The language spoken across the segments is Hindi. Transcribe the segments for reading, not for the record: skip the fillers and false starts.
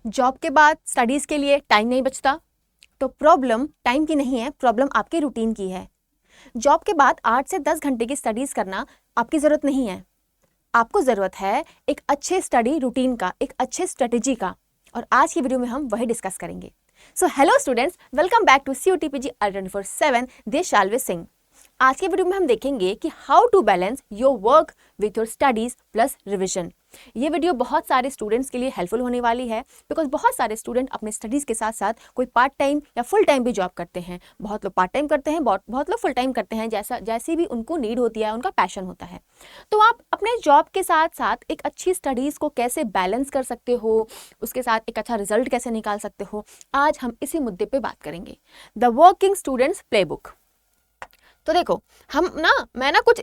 जॉब के बाद स्टडीज़ के लिए टाइम नहीं बचता, तो प्रॉब्लम टाइम की नहीं है, प्रॉब्लम आपके रूटीन की है। जॉब के बाद 8 से 10 घंटे की स्टडीज़ करना आपकी ज़रूरत नहीं है। आपको ज़रूरत है एक अच्छे स्टडी रूटीन का, एक अच्छे स्ट्रेटेजी का, और आज की वीडियो में हम वही डिस्कस करेंगे। So hello students, welcome back to CUTPG 24/7 देश शालवे सिंह। आज के वीडियो में हम देखेंगे कि how to balance your work with your studies plus revision. ये वीडियो बहुत सारे स्टूडेंट्स के लिए हेल्पफुल होने वाली है, बिकॉज बहुत सारे स्टूडेंट अपने स्टडीज़ के साथ साथ कोई पार्ट टाइम या फुल टाइम भी जॉब करते हैं। बहुत लोग पार्ट टाइम करते हैं, बहुत लोग फुल टाइम करते हैं, जैसी भी उनको नीड होती है, उनका पैशन होता है। तो आप अपने जॉब के साथ साथ एक अच्छी स्टडीज़ को कैसे बैलेंस कर सकते हो, उसके साथ एक अच्छा रिजल्ट कैसे निकाल सकते हो, आज हम इसी मुद्दे पे बात करेंगे। The working students playbook. तो देखो, मैं कुछ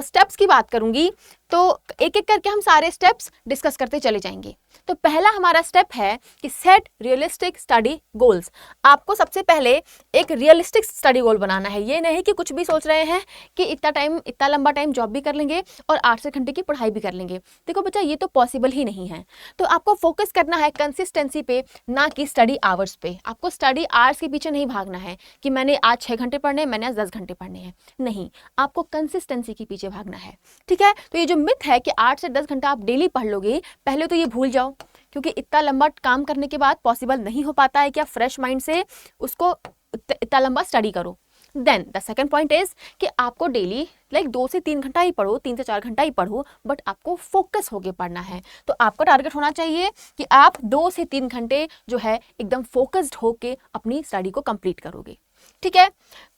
स्टेप्स की बात करूंगी, तो एक एक करके हम सारे स्टेप्स डिस्कस करते चले जाएंगे। तो पहला हमारा स्टेप है कि सेट रियलिस्टिक स्टडी गोल्स। आपको सबसे पहले एक रियलिस्टिक स्टडी गोल बनाना है। ये नहीं कि कुछ भी सोच रहे हैं कि इतना लंबा टाइम जॉब भी कर लेंगे और 8 घंटे की पढ़ाई भी कर लेंगे। देखो बच्चा, ये तो पॉसिबल ही नहीं है। तो आपको फोकस करना है कंसिस्टेंसी पे, ना कि स्टडी आवर्स पे। आपको स्टडी आवर्स के पीछे नहीं भागना है कि मैंने आज 6 घंटे पढ़ने हैं, मैंने आज 10 घंटे पढ़ने हैं। नहीं, आपको कंसिस्टेंसी के पीछे भागना है। ठीक है, तो ये जो मिथ है कि 8 से 10 घंटा आप डेली पढ़ लोगे, पहले तो ये भूल जाओ, क्योंकि इतना लंबा काम करने के बाद पॉसिबल नहीं हो पाता है कि आप फ्रेश माइंड से उसको इतना लंबा स्टडी करो। Then the second point is कि आपको डेली 2 से 3 घंटा ही पढ़ो, 3 से 4 घंटा ही पढ़ो, बट आपको फोकस होके पढ़ना है। तो आपका टारगेट होना चाहिए कि आप 2 से 3 घंटे जो है एकदम फोकस्ड होके अपनी स्टडी को कंप्लीट करोगे। ठीक है,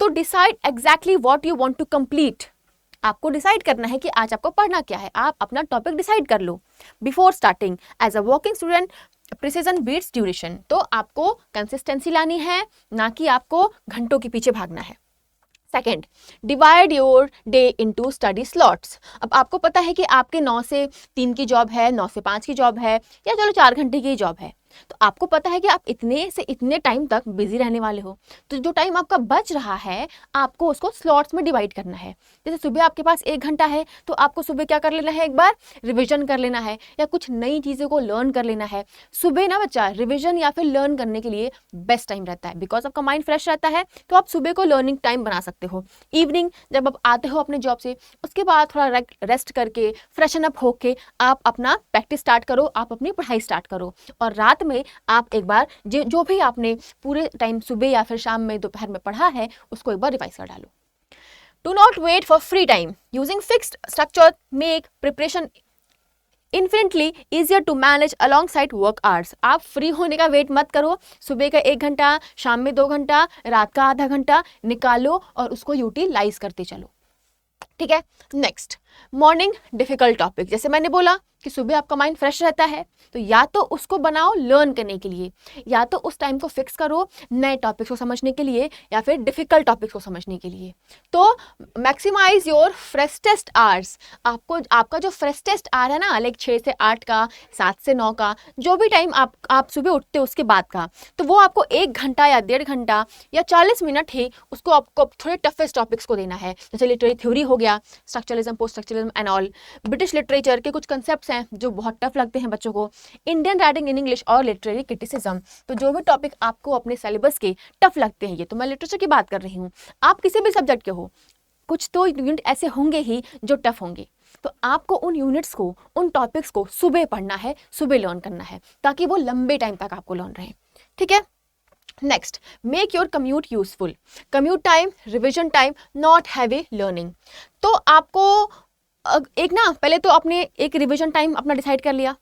तो decide exactly what you want to complete. आपको डिसाइड करना है कि आज आपको पढ़ना क्या है। आप अपना टॉपिक डिसाइड कर लो before starting. As a working student, precision beats duration. तो आपको कंसिस्टेंसी लानी है, ना कि आपको घंटों के पीछे भागना है। Second, divide your day into study slots. अब आपको पता है कि आपके 9 से 3 की जॉब है, 9 से 5 की जॉब है, या चलो 4 घंटे की जॉब है। तो आपको पता है कि आप इतने से इतने टाइम तक बिजी रहने वाले हो। तो जो टाइम आपका बच रहा है, आपको उसको स्लॉट्स में डिवाइड करना है। जैसे सुबह आपके पास 1 घंटा है, तो आपको सुबह क्या कर लेना है, एक बार रिविजन कर लेना है, या कुछ नई चीज़ों को लर्न कर लेना है। सुबह ना बच्चा, रिविजन या फिर लर्न करने के लिए बेस्ट टाइम रहता है, बिकॉज आपका माइंड फ्रेश रहता है। तो आप सुबह को लर्निंग टाइम बना सकते हो। इवनिंग जब आप आते हो अपने जॉब से, उसके बाद थोड़ा रेस्ट करके, फ्रेशन अप होके आप अपना प्रैक्टिस स्टार्ट करो, आप अपनी पढ़ाई स्टार्ट करो। और रात में आप एक बार जो भी आपने पूरे टाइम सुबह या फिर शाम में, दोपहर में पढ़ा है, उसको एक बार रिवाइज कर डालो। Do not wait for free time. Using fixed structure make preparation infinitely easier to manage alongside work hours. आप फ्री होने का वेट मत करो। सुबह का 1 घंटा, शाम में 2 घंटा, रात का आधा घंटा निकालो और उसको यूटिलाइज करते चलो। ठीक है, नेक्स्ट, मॉर्निंग डिफिकल्ट टॉपिक। जैसे मैंने बोला कि सुबह आपका माइंड फ्रेश रहता है, तो या तो उसको बनाओ लर्न करने के लिए, या तो उस टाइम को फिक्स करो नए टॉपिक्स को समझने के लिए, या फिर डिफिकल्ट टॉपिक्स को समझने के लिए। तो मैक्सिमाइज योर फ्रेशेस्ट आवर्स। आपका जो फ्रेशेस्ट आवर है ना, 6 से 8 का, 7 से 9 का, जो भी टाइम आप सुबह उठते हो उसके बाद का, तो वो आपको 1 घंटा या 1.5 घंटा या 40 मिनट ही उसको आपको थोड़े टफेस्ट टॉपिक्स को देना है। जैसे लिटरेरी थ्योरी हो गया, structuralism, post structuralism and all, British literature के कुछ कंसेप्ट्स हैं जो बहुत टफ लगते हैं बच्चों को, इंडियन राइटिंग इन इंग्लिश और लिटरेरी क्रिटिसिज्म। तो जो भी टॉपिक आपको अपने सिलेबस के टफ लगते हैं, ये तो मैं लिटरेचर की बात कर रही हूँ, आप किसी भी सब्जेक्ट के हो, कुछ तो यूनिट ऐसे होंगे ही जो टफ होंगे। तो आपको उन यूनिट्स को, उन टॉपिक्स को सुबह पढ़ना है, सुबह लर्न करना है, ताकि वो लंबे टाइम तक आपको लर्न रहे। ठीक है, next, make your commute useful. Commute time, revision time, not heavy learning. तो आपको पहले तो आपने एक रिवीजन टाइम अपना डिसाइड कर लिया।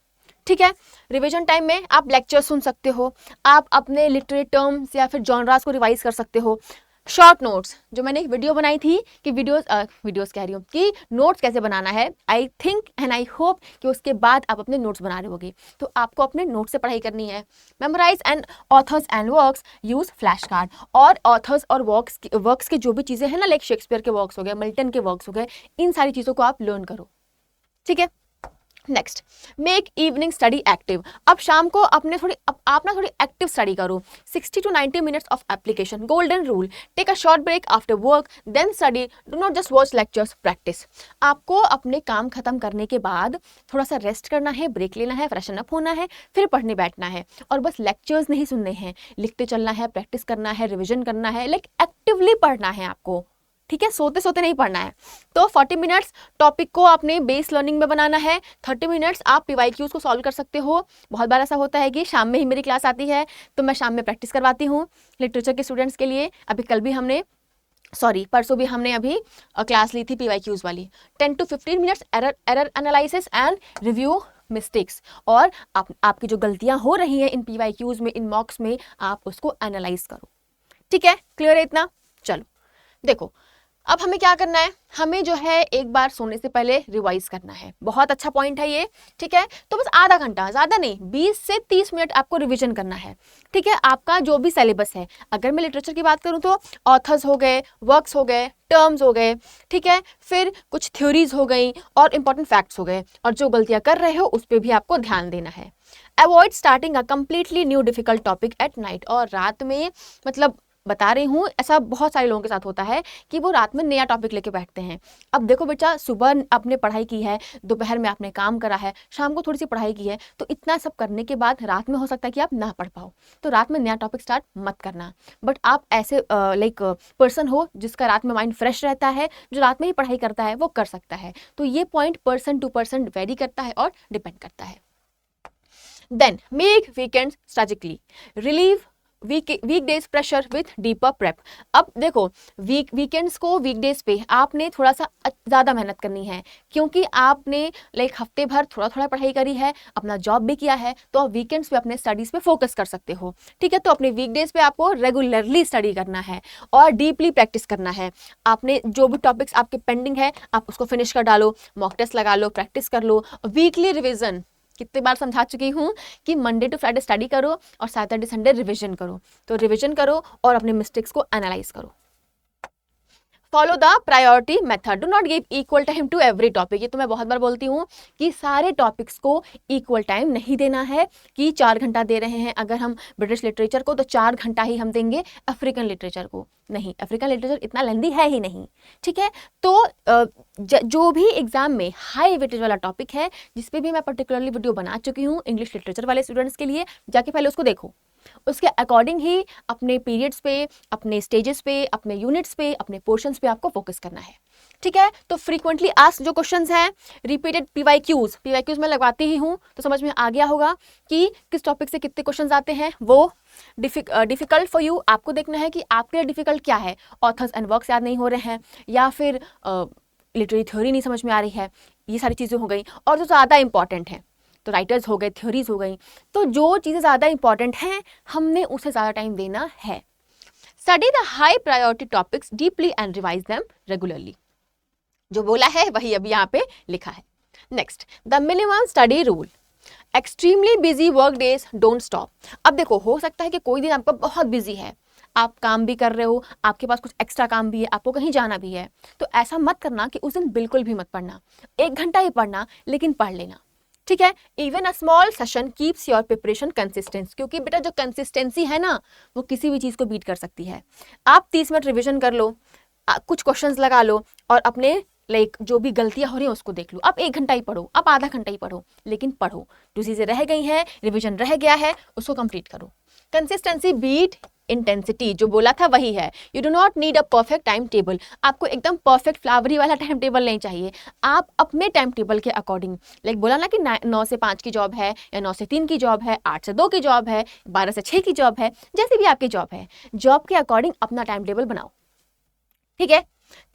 ठीक है, रिवीजन टाइम में आप लेक्चर सुन सकते हो, आप अपने लिटरेरी टर्म्स या फिर जॉनरास को रिवाइज कर सकते हो। शॉर्ट नोट्स, जो मैंने एक वीडियो बनाई थी कि वीडियोस कह रही हूँ कि नोट्स कैसे बनाना है, I think and I hope कि उसके बाद आप अपने नोट्स बना रहे होगे। तो आपको अपने नोट्स से पढ़ाई करनी है। Memorise and authors and works, use flash card. और ऑथर्स और वर्क्स के जो भी चीज़ें हैं ना, शेक्सपियर के वर्क्स हो गए, मिल्टन के वर्क्स हो गए, इन सारी चीज़ों को आप लर्न करो। ठीक है, next, make evening study active. अब शाम को आप ना थोड़ी एक्टिव स्टडी करो। 60 to 90 minutes of application, golden rule, take a short break after work then study, do not just watch lectures, practise. आपको अपने काम खत्म करने के बाद थोड़ा सा रेस्ट करना है, ब्रेक लेना है, फ्रेशन अप होना है, फिर पढ़ने बैठना है। और बस लेक्चर्स नहीं सुनने हैं, लिखते चलना है, प्रैक्टिस करना है, रिविजन करना है, लाइक एक्टिवली पढ़ना है आपको, ठीक है, सोते सोते नहीं पढ़ना है। तो 40 मिनट्स टॉपिक को आपने बेस लर्निंग में बनाना है, 30 मिनट्स आप PYQs को सॉल्व कर सकते हो। बहुत बार ऐसा होता है कि शाम में ही मेरी क्लास आती है तो मैं शाम में प्रैक्टिस करवाती हूँ लिटरेचर के स्टूडेंट्स के लिए। अभी परसों भी हमने अभी क्लास ली थी PYQs वाली। 10 to 15 minutes error analysis and review mistakes, और आपकी जो गलतियां हो रही हैं इन PYQs में, इन मॉक्स में, आप उसको एनालाइज करो। ठीक है, क्लियर है इतना? चलो देखो, अब हमें क्या करना है, हमें जो है एक बार सोने से पहले रिवाइज करना है। बहुत अच्छा पॉइंट है ये, ठीक है। तो बस आधा घंटा, ज़्यादा नहीं, 20 से 30 मिनट आपको रिवीजन करना है, ठीक है। आपका जो भी सिलेबस है, अगर मैं लिटरेचर की बात करूँ तो ऑथर्स हो गए, वर्क्स हो गए, टर्म्स हो गए, ठीक है, फिर कुछ थ्योरीज हो गई और इंपॉर्टेंट फैक्ट्स हो गए, और जो गलतियाँ कर रहे हो उस पर भी आपको ध्यान देना है। Avoid starting a completely new difficult topic at night. और रात में, मतलब बता रही हूँ, ऐसा बहुत सारे लोगों के साथ होता है कि वो रात में नया टॉपिक लेके बैठते हैं। अब देखो बेटा, सुबह आपने पढ़ाई की है, दोपहर में आपने काम करा है, शाम को थोड़ी सी पढ़ाई की है, तो इतना सब करने के बाद रात में हो सकता है कि आप ना पढ़ पाओ। तो रात में नया टॉपिक स्टार्ट मत करना। बट आप ऐसे पर्सन हो जिसका रात में माइंड फ्रेश रहता है, जो रात में ही पढ़ाई करता है, वो कर सकता है। तो ये point person to person vary करता है और डिपेंड करता है। Then make weekends strategically, relieve weekdays pressure with deeper prep. अब देखो, वीकेंड्स को वीकडेज पे आपने थोड़ा सा ज़्यादा मेहनत करनी है, क्योंकि आपने हफ्ते भर थोड़ा थोड़ा पढ़ाई करी है, अपना जॉब भी किया है, तो आप वीकेंड्स पे अपने स्टडीज़ पे फोकस कर सकते हो, ठीक है। तो अपने वीकडेज पे आपको रेगुलरली स्टडी करना है और डीपली प्रैक्टिस करना है। आपने जो भी टॉपिक्स आपके पेंडिंग है, आप उसको फिनिश कर डालो, मॉक टेस्ट लगा लो, प्रैक्टिस कर लो। वीकली रिविजन, कितनी बार समझा चुकी हूँ कि मंडे टू फ्राइडे स्टडी करो और सैटरडे संडे रिवीजन करो। तो रिवीजन करो और अपने मिस्टेक्स को एनालाइज करो। Follow the priority method, do not give equal time to every topic. ये तो मैं बहुत बार बोलती हूँ कि सारे टॉपिक्स को इक्वल टाइम नहीं देना है कि 4 घंटा दे रहे हैं अगर हम ब्रिटिश लिटरेचर को, तो 4 घंटा ही हम देंगे अफ्रीकन लिटरेचर को। नहीं, अफ्रीकन लिटरेचर इतना लेंदी है ही नहीं, ठीक है। तो जो भी एग्जाम में हाई वेटेज वाला टॉपिक है, जिस पे भी मैं पर्टिकुलरली वीडियो बना चुकी हूँ इंग्लिश लिटरेचर वाले स्टूडेंट्स के लिए, जाके पहले उसको देखो। उसके अकॉर्डिंग ही अपने पीरियड्स पे, अपने स्टेजेस पे, अपने यूनिट्स पे, अपने पोर्शंस पे आपको फोकस करना है, ठीक है। तो फ्रीक्वेंटली आस्क्ड जो क्वेश्चंस हैं, रिपीटेड PYQs मैं लगवाती ही हूँ, तो समझ में आ गया होगा कि किस टॉपिक से कितने क्वेश्चंस आते हैं। वो डिफिकल्ट फॉर यू, आपको देखना है कि आपके लिए डिफिकल्ट क्या है। ऑथर्स एंड वर्क्स याद नहीं हो रहे हैं, या फिर लिटरेरी थ्योरी नहीं समझ में आ रही है, ये सारी चीज़ें हो गई। और जो ज़्यादा इंपॉर्टेंट है, तो राइटर्स हो गए, थ्योरीज हो गई। तो जो चीज़ें ज़्यादा इंपॉर्टेंट हैं, हमने उसे ज़्यादा टाइम देना है। Study the high priority topics deeply and revise them regularly. जो बोला है वही अभी यहाँ पे लिखा है। Next, the minimum study rule, extremely busy work days don't stop. अब देखो, हो सकता है कि कोई दिन आपका बहुत बिजी है, आप काम भी कर रहे हो, आपके पास कुछ एक्स्ट्रा काम भी है, आपको कहीं जाना भी है, तो ऐसा मत करना कि उस दिन बिल्कुल भी मत पढ़ना। 1 घंटा ही पढ़ना, लेकिन पढ़ लेना, ठीक है। Even a small session keeps your preparation consistent, क्योंकि बेटा जो कंसिस्टेंसी है ना, वो किसी भी चीज़ को बीट कर सकती है। आप 30 मिनट रिविजन कर लो, कुछ क्वेश्चंस लगा लो, और अपने जो भी गलतियां हो रही हैं उसको देख लो। आप 1 घंटा ही पढ़ो, आप आधा घंटा ही पढ़ो, लेकिन पढ़ो। जो चीज़ें रह गई हैं, रिविजन रह गया है, उसको कंप्लीट करो। कंसिस्टेंसी बीट इंटेंसिटी, जो बोला था वही है। You do not need a perfect time table, आपको एकदम परफेक्ट फ्लावरी वाला टाइम टेबल नहीं चाहिए। आप अपने टाइम टेबल के अकॉर्डिंग, बोला ना कि 9 से 5 की जॉब है, या 9 से 3 की जॉब है, 8 से 2 की जॉब है, 12 से 6 की जॉब है, जैसे भी आपकी जॉब है, जॉब के अकॉर्डिंग अपना टाइम टेबल बनाओ, ठीक है।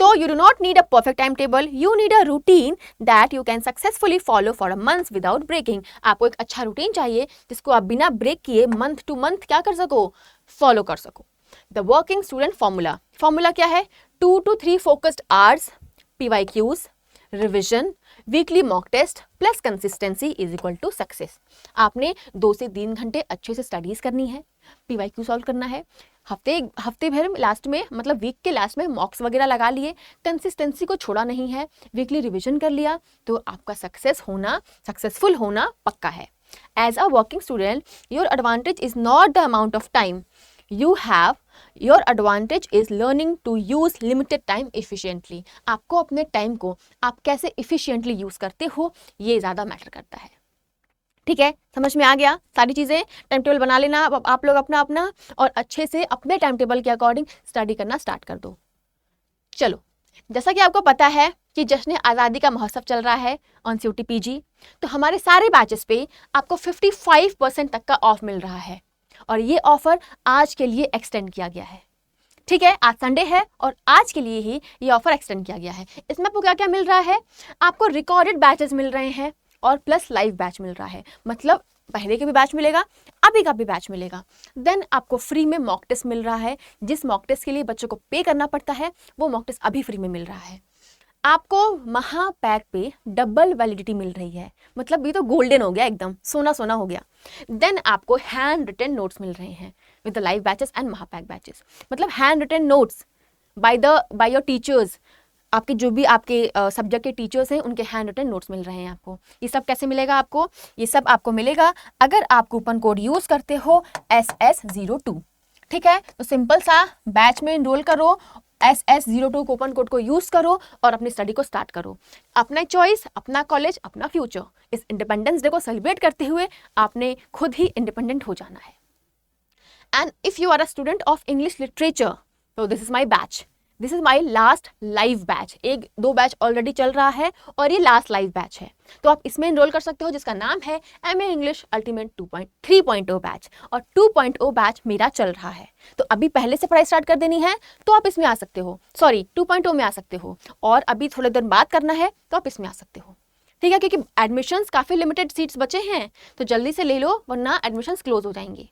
तो you do not need a perfect time table, you need a routine that you can successfully follow for a month without breaking. आपको एक अच्छा रूटीन चाहिए जिसको आप बिना ब्रेक किए मंथ टू मंथ क्या कर सको, फॉलो कर सको। द वर्किंग स्टूडेंट फॉर्मूला क्या है? 2 to 3 focused hours, PYQs, revision, weekly mock test plus consistency is equal to success. आपने 2 से 3 घंटे अच्छे से स्टडीज करनी है, PYQ सॉल्व करना है, हफ्ते भर लास्ट में मतलब वीक के लास्ट में मॉक्स वगैरह लगा लिए, कंसिस्टेंसी को छोड़ा नहीं है, वीकली रिविजन कर लिया, तो आपका सक्सेसफुल होना पक्का है। As a working student your advantage is not the amount of time you have, your advantage is learning to use limited time efficiently। आपको अपने टाइम को आप कैसे efficiently यूज करते हो ये ज़्यादा मैटर करता है। ठीक है, समझ में आ गया सारी चीज़ें। टाइम टेबल बना लेना आप लोग अपना और अच्छे से अपने टाइम टेबल के अकॉर्डिंग स्टडी करना स्टार्ट कर दो। चलो, जैसा कि आपको पता है कि जश्न आज़ादी का महोत्सव चल रहा है ऑन CUET PG, तो हमारे सारे बैचेस पे आपको 55% तक का ऑफ मिल रहा है और ये ऑफर आज के लिए एक्सटेंड किया गया है। ठीक है, आज संडे है और आज के लिए ही ये ऑफर एक्सटेंड किया गया है। इसमें आपको क्या क्या मिल रहा है, आपको रिकॉर्डेड बैचेस मिल रहे हैं और प्लस लाइव बैच मिल रहा है, मतलब पहले का भी बैच मिलेगा, अभी का भी बैच मिलेगा। देन आपको फ्री में मॉक टेस्ट मिल रहा है, जिस मॉक टेस्ट के लिए बच्चों को पे करना पड़ता है वो मॉक टेस्ट अभी फ्री में मिल रहा है। आपको महापैक पे डबल वैलिडिटी मिल रही है, मतलब ये तो गोल्डन हो गया, एकदम सोना सोना हो गया। देन आपको हैंड रिटन नोट्स मिल रहे हैं with the live batches and Mahapack batches, मतलब handwritten notes by your teachers, आपके जो भी आपके सब्जेक्ट के टीचर्स हैं उनके हैंड रिटन नोट्स मिल रहे हैं आपको। ये सब कैसे मिलेगा आपको, ये सब आपको मिलेगा अगर आप कूपन कोड यूज़ करते हो SS02। ठीक है, तो सिंपल सा बैच में इनरोल करो, SS02 कूपन कोड को यूज करो और अपनी स्टडी को स्टार्ट करो। अपना चॉइस, अपना कॉलेज, अपना फ्यूचर। इस इंडिपेंडेंस डे को सेलिब्रेट करते हुए आपने खुद ही इंडिपेंडेंट हो जाना है। And if you are a student of English literature, तो this is my batch, this is my last live batch. 1-2 batch already चल रहा है और ये लास्ट लाइव बैच है, तो आप इसमें इनरोल कर सकते हो, जिसका नाम है MA इंग्लिश अल्टीमेट 3.0 बैच, और 2.0 बैच मेरा चल रहा है। तो अभी पहले से पढ़ाई स्टार्ट कर देनी है तो आप इसमें आ सकते हो, 2.0 में आ सकते हो, और अभी थोड़े दिन बाद करना है तो आप इसमें आ सकते हो। ठीक है, क्योंकि एडमिशन्स काफ़ी लिमिटेड सीट्स बचे हैं, तो जल्दी से ले लो वरना एडमिशन्स क्लोज हो जाएंगे।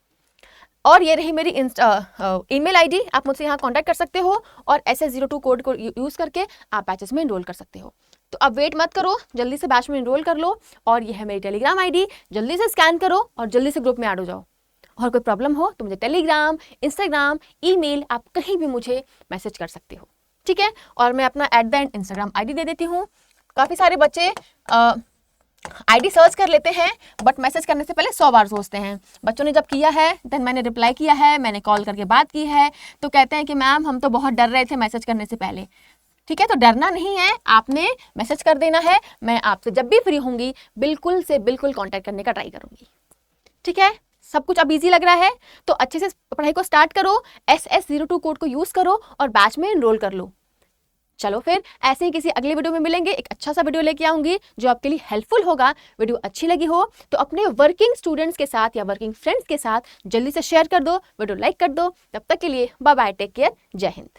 और ये रही मेरी ईमेल आईडी, आप मुझसे यहाँ कांटेक्ट कर सकते हो और SS02 कोड को यूज़ करके आप बैचेस में इनरोल कर सकते हो। तो अब वेट मत करो, जल्दी से बैच में इनरोल कर लो। और ये है मेरी टेलीग्राम आईडी, जल्दी से स्कैन करो और जल्दी से ग्रुप में ऐड हो जाओ। और कोई प्रॉब्लम हो तो मुझे टेलीग्राम, इंस्टाग्राम, ईमेल, आप कहीं भी मुझे मैसेज कर सकते हो। ठीक है, और मैं अपना @ इंस्टाग्राम आईडी दे देती हूँ। काफ़ी सारे बच्चे आईडी सर्च कर लेते हैं बट मैसेज करने से पहले 100 बार सोचते हैं। बच्चों ने जब किया है देन मैंने रिप्लाई किया है, मैंने कॉल करके बात की है, तो कहते हैं कि मैम हम तो बहुत डर रहे थे मैसेज करने से पहले। ठीक है, तो डरना नहीं है, आपने मैसेज कर देना है। मैं आपसे जब भी फ्री होंगी बिल्कुल से बिल्कुल कॉन्टैक्ट करने का ट्राई करूँगी। ठीक है, सब कुछ अब ईजी लग रहा है तो अच्छे से पढ़ाई को स्टार्ट करो, SS02 कोड को यूज़ करो और बैच में इनरोल कर लो। चलो फिर ऐसे ही किसी अगले वीडियो में मिलेंगे, एक अच्छा सा वीडियो लेके आऊंगी जो आपके लिए हेल्पफुल होगा। वीडियो अच्छी लगी हो तो अपने वर्किंग स्टूडेंट्स के साथ या वर्किंग फ्रेंड्स के साथ जल्दी से शेयर कर दो, वीडियो लाइक कर दो। तब तक के लिए बाय बाय, टेक केयर, जय हिंद।